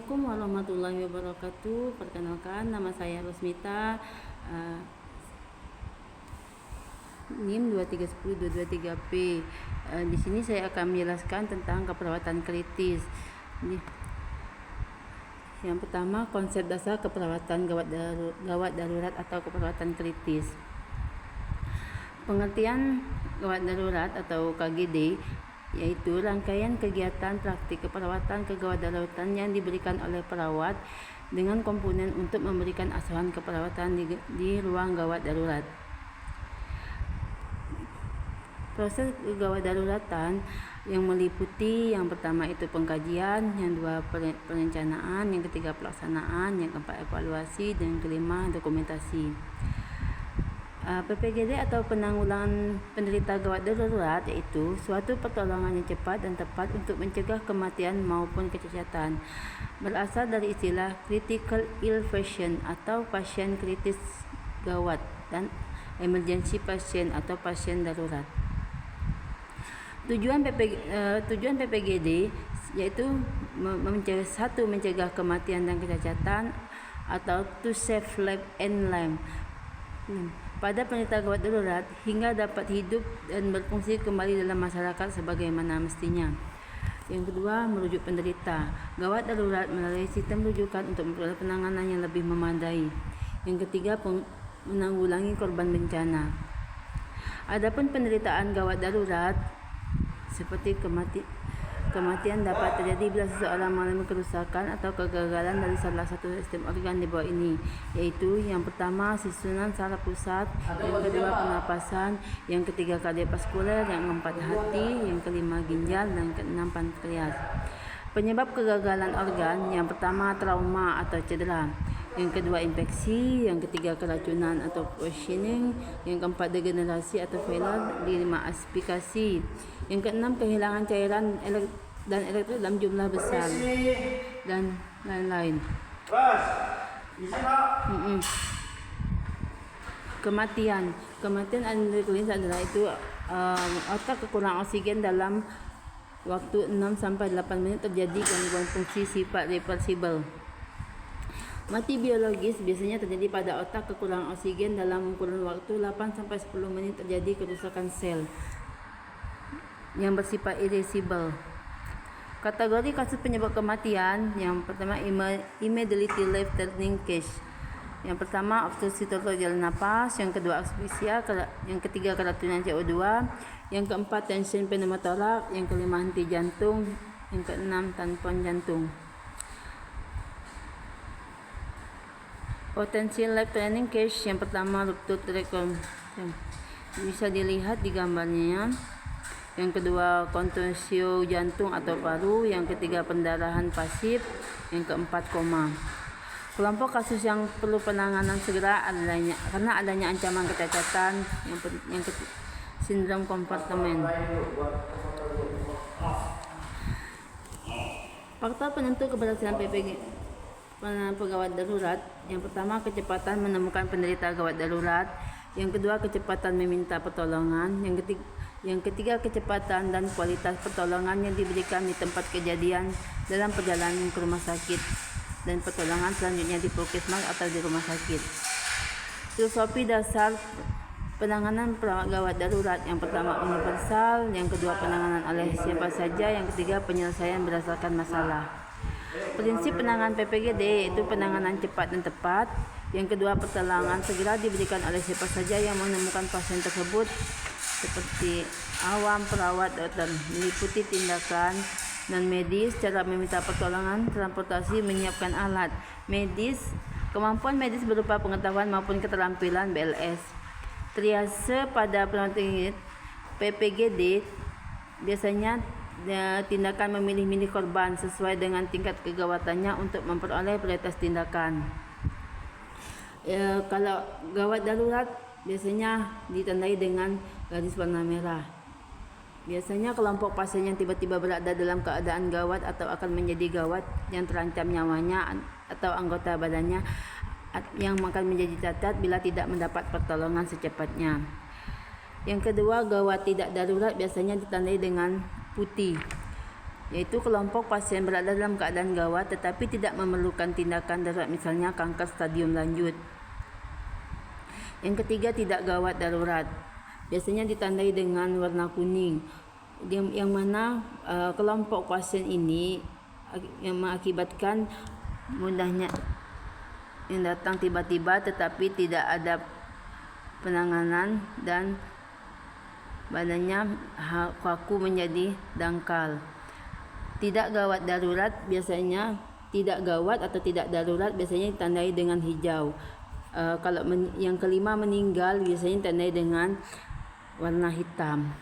Assalamualaikum warahmatullahi wabarakatuh. Perkenalkan, nama saya Rosmita, NIM 2310223P. Di sini saya akan menjelaskan tentang keperawatan kritis. Yang pertama, konsep dasar keperawatan gawat darurat atau keperawatan kritis. Pengertian gawat darurat atau KGD yaitu rangkaian kegiatan praktik keperawatan kegawat daruratan yang diberikan oleh perawat dengan komponen untuk memberikan asuhan keperawatan di ruang gawat darurat. Proses gawat daruratan yang meliputi yang pertama itu pengkajian, yang dua perencanaan, yang ketiga pelaksanaan, yang keempat evaluasi, dan yang kelima dokumentasi. PPGD atau penanggulangan penderita gawat darurat yaitu suatu pertolongan yang cepat dan tepat untuk mencegah kematian maupun kecacatan. Berasal dari istilah critical ill patient atau pasien kritis gawat dan emergency patient atau pasien darurat. Tujuan PPGD yaitu mencegah kematian dan kecacatan atau to save life and limb pada penderita gawat darurat hingga dapat hidup dan berfungsi kembali dalam masyarakat sebagaimana mestinya. Yang kedua, merujuk penderita gawat darurat melalui sistem rujukan untuk memperoleh penanganan yang lebih memadai. Yang ketiga, menanggulangi korban bencana. Adapun penderitaan gawat darurat seperti kematian dapat terjadi bila seseorang mengalami kerusakan atau kegagalan dari salah satu sistem organ di bawah ini, yaitu yang pertama susunan saraf pusat, yang kedua pernapasan, yang ketiga kardiovaskuler, yang keempat hati, yang kelima ginjal, dan yang keenam pankreas. Penyebab kegagalan organ yang pertama trauma atau cedera, yang kedua infeksi, yang ketiga keracunan atau poisoning, yang keempat degenerasi atau failure, lima aspikasi, yang keenam kehilangan cairan dan elektrik dalam jumlah besar, dan lain-lain. Kematian klinis adalah itu otak kekurangan oksigen dalam waktu 6-8 menit terjadi gangguan fungsi sifat reversible. Mati biologis biasanya terjadi pada otak kekurangan oksigen dalam kurun waktu 8-10 menit terjadi kerusakan sel yang bersifat irreversible. Kategori kasus penyebab kematian yang pertama immediately life-threatening case. Yang pertama obstruksi total napas, yang kedua asfixia, yang ketiga keracunan CO2, yang keempat tension pneumotoraks, yang kelima henti jantung, yang keenam tampon jantung. Potential life-threatening case yang pertama ruptur rektum, bisa dilihat di gambarnya. Yang kedua kontusio jantung atau paru, yang ketiga pendarahan pasif, yang keempat koma. Kelompok kasus yang perlu penanganan segera karena adanya ancaman kecacatan, yang sindrom kompartemen. Faktor penentu keberhasilan pegawat darurat, yang pertama kecepatan menemukan penderita gawat darurat, yang kedua kecepatan meminta pertolongan, yang ketiga kecepatan dan kualitas pertolongan yang diberikan di tempat kejadian dalam perjalanan ke rumah sakit, dan pertolongan selanjutnya di puskesmas atau di rumah sakit. Filosofi dasar penanganan gawat darurat, yang pertama universal, yang kedua penanganan oleh siapa saja, yang ketiga penyelesaian berdasarkan masalah. Prinsip penanganan PPGD yaitu penanganan cepat dan tepat, yang kedua pertolongan segera diberikan oleh siapa saja yang menemukan pasien tersebut seperti awam, perawat, dokter, meliputi tindakan non medis, cara meminta pertolongan, transportasi, menyiapkan alat medis, kemampuan medis berupa pengetahuan maupun keterampilan BLS. Triase pada penanganan PPGD biasanya tindakan memilih-milih korban sesuai dengan tingkat kegawatannya untuk memperoleh prioritas tindakan. Kalau gawat darurat biasanya ditandai dengan garis warna merah. Biasanya kelompok pasien yang tiba-tiba berada dalam keadaan gawat atau akan menjadi gawat yang terancam nyawanya atau anggota badannya yang akan menjadi cacat bila tidak mendapat pertolongan secepatnya. Yang kedua, gawat tidak darurat biasanya ditandai dengan putih. yaitu kelompok pasien berada dalam keadaan gawat tetapi tidak memerlukan tindakan darurat, misalnya kanker stadium lanjut. Yang ketiga, tidak gawat darurat. Biasanya ditandai dengan warna kuning, yang mana kelompok pasien ini yang mengakibatkan mudahnya yang datang tiba-tiba tetapi tidak ada penanganan dan badannya kaku menjadi dangkal. Tidak gawat darurat biasanya tidak gawat atau tidak darurat biasanya ditandai dengan hijau. Kalau yang kelima, meninggal, biasanya ditandai dengan warna hitam.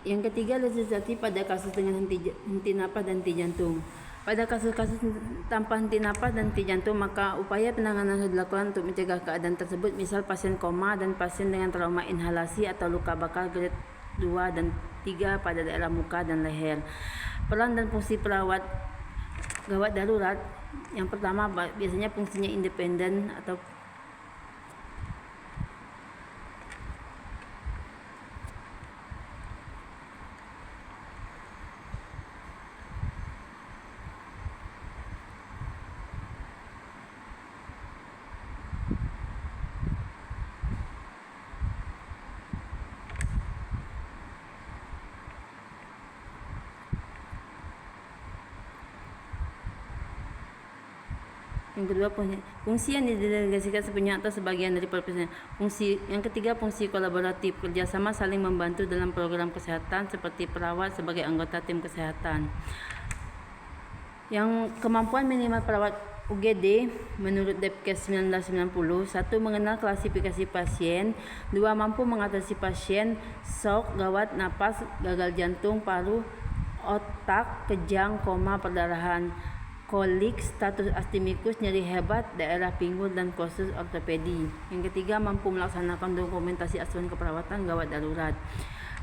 Yang ketiga, resusitasi pada kasus dengan henti napas dan henti jantung. Pada kasus-kasus tanpa henti napas dan henti jantung, maka upaya penanganan harus dilakukan untuk mencegah keadaan tersebut, misal pasien koma dan pasien dengan trauma inhalasi atau luka bakar grade 2 dan 3 pada daerah muka dan leher. Peran dan fungsi perawat gawat darurat, yang pertama biasanya fungsinya independen atau yang kedua, fungsi yang didelegasikan sepenuhnya atau sebagian dari profesinya. Yang ketiga, fungsi kolaboratif, kerjasama saling membantu dalam program kesehatan seperti perawat sebagai anggota tim kesehatan. Yang kemampuan minimal perawat UGD menurut Depkes 1990, 1. Mengenal klasifikasi pasien, 2. Mampu mengatasi pasien shock, gawat napas, gagal jantung, paru, otak, kejang, koma, perdarahan, kolik, status astimikus, nyeri hebat, daerah pinggul, dan kursus ortopedi. Yang ketiga, mampu melaksanakan dokumentasi asuhan keperawatan gawat darurat.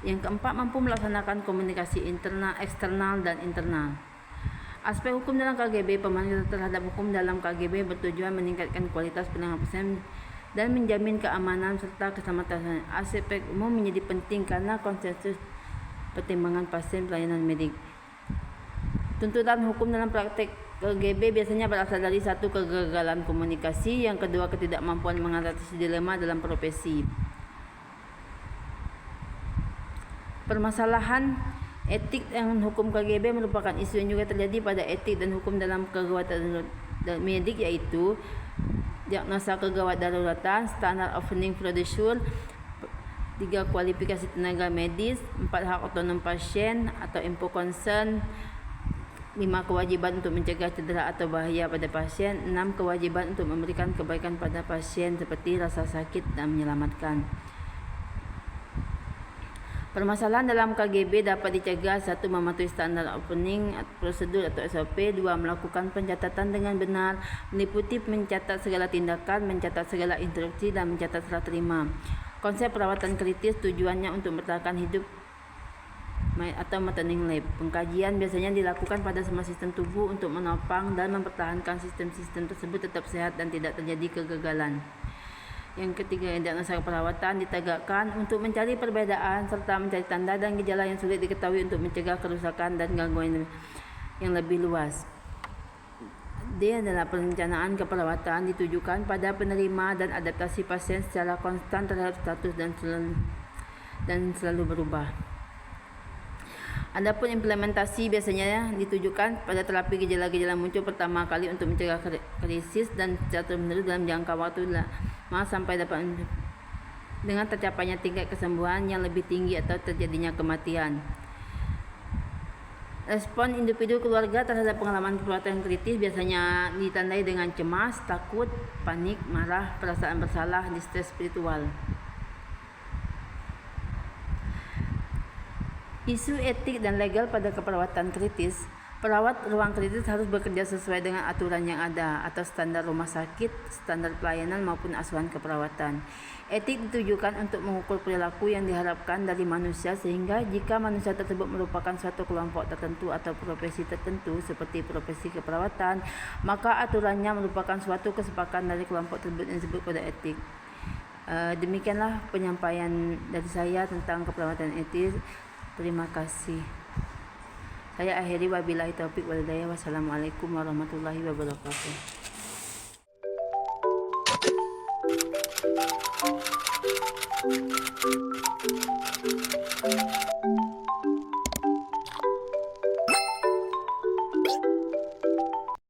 Yang keempat, mampu melaksanakan komunikasi internal, eksternal, dan internal. Aspek hukum dalam KGB, pemahaman terhadap hukum dalam KGB bertujuan meningkatkan kualitas penanganan pasien dan menjamin keamanan serta keselamatan. Aspek umum menjadi penting karena konsensus pertimbangan pasien pelayanan medik. Tuntutan hukum dalam praktek KGB biasanya berasal dari 1. Kegagalan komunikasi, yang kedua, ketidakmampuan mengatasi dilema dalam profesi. Permasalahan etik dan hukum KGB merupakan isu yang juga terjadi pada etik dan hukum dalam kegawatan medik, yaitu diagnosa kegawat daruratan, standard operating procedure, 3. Kualifikasi tenaga medis, 4. Hak otonom pasien atau info concern, 5. Kewajiban untuk mencegah cedera atau bahaya pada pasien, 6. Kewajiban untuk memberikan kebaikan pada pasien seperti rasa sakit dan menyelamatkan. Permasalahan dalam KGB dapat dicegah: 1. Mematuhi standar operating prosedur atau SOP, 2. Melakukan pencatatan dengan benar, meliputi mencatat segala tindakan, mencatat segala instruksi, dan mencatat serah terima. Konsep perawatan kritis tujuannya untuk bertahan hidup atau maintenance lab. Pengkajian biasanya dilakukan pada semua sistem tubuh untuk menopang dan mempertahankan sistem-sistem tersebut tetap sehat dan tidak terjadi kegagalan. Yang ketiga, diagnosa perawatan ditegakkan untuk mencari perbedaan serta mencari tanda dan gejala yang sulit diketahui untuk mencegah kerusakan dan gangguan yang lebih luas. D adalah perencanaan keperawatan ditujukan pada penerima dan adaptasi pasien secara konstan terhadap status dan selalu berubah. Adapun implementasi biasanya ditujukan pada terapi gejala-gejala muncul pertama kali untuk mencegah krisis dan secara terus-menerus dalam jangka waktu lama sampai dapat dengan tercapainya tingkat kesembuhan yang lebih tinggi atau terjadinya kematian. Respon individu keluarga terhadap pengalaman perawatan kritis biasanya ditandai dengan cemas, takut, panik, marah, perasaan bersalah, distres spiritual. Isu etik dan legal pada keperawatan kritis. Perawat ruang kritis harus bekerja sesuai dengan aturan yang ada atau standar rumah sakit, standar pelayanan maupun asuhan keperawatan. Etik ditujukan untuk mengukur perilaku yang diharapkan dari manusia, sehingga jika manusia tersebut merupakan suatu kelompok tertentu atau profesi tertentu seperti profesi keperawatan, maka aturannya merupakan suatu kesepakatan dari kelompok tersebut yang disebut kode etik. Demikianlah penyampaian dari saya tentang keperawatan etis. Terima kasih. Saya akhiri, wabillahi taufik wal hidayah. Wassalamualaikum warahmatullahi wabarakatuh.